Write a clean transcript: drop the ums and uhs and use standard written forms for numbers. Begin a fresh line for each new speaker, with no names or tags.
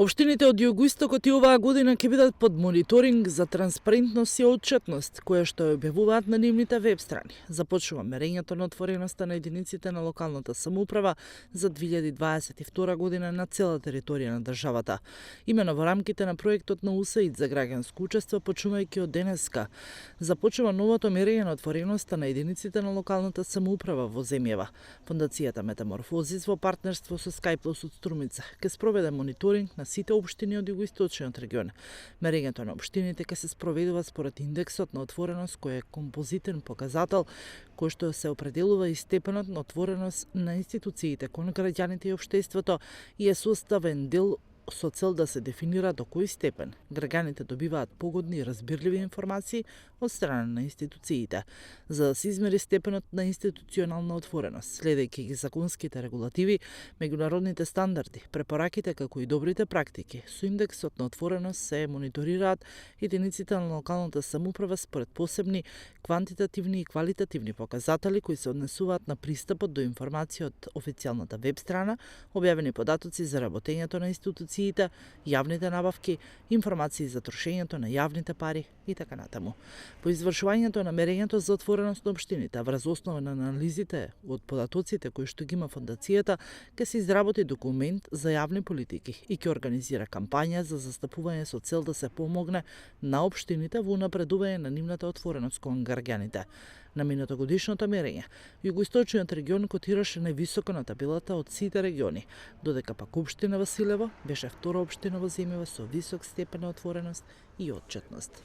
Општините од југоистокот и оваа година ќе бидат под мониторинг за транспарентност и отчетност, која што ја објавуваат на нивните веб страни. Започнува мерењето на отвореноста на единиците на локалната самоуправа за 2022 година на цела територија на државата. Имено во рамките на проектот на УСАИД за граѓанско учество, почнувајќи од денеска, започнува новото мерење на отвореноста на единиците на локалната самоуправа во земјава. Фондацијата Метаморфозис во партнерство со Скајплус од Струмица ќе спроведе мониторинг на сите општини од југоисточниот регион. Мерењето на општините ќе се спроведува според индексот на отвореност, кој е композитен показател кој што се определува и степенот на отвореност на институциите кон граѓаните и општеството и е составен дел со цел да се дефинира до кој степен граѓаните добиваат погодни и разбирливи информации од страна на институциите, за да се измери степенот на институционална отвореност, следејќи ги законските регулативи, меѓународните стандарди, препораките како и добрите практики. Со индексот на отвореност се мониторираат единиците на локалната самоуправа според посебни квантитативни и квалитативни показатели кои се однесуваат на пристапот до информација од официјалната веб страна, објавени податоци за работењето на институциите, јавните набавки, информации за трошењето на јавните пари и така натаму. По извршувањето на мерењето за отвореност на општините, врз основа на анализите од податоците кои што ги има фондацијата, ќе се изработи документ за јавни политики и ќе организира кампања за застапување со цел да се помогне на општините во унапредување на нивната отвореност кон граѓаните. На минатогодишното мерење, југоисточниот регион котираше највисоко на табелата од сите региони, додека пак општина Василево беше втора општина во земјава со висок степен на отвореност и отчетност.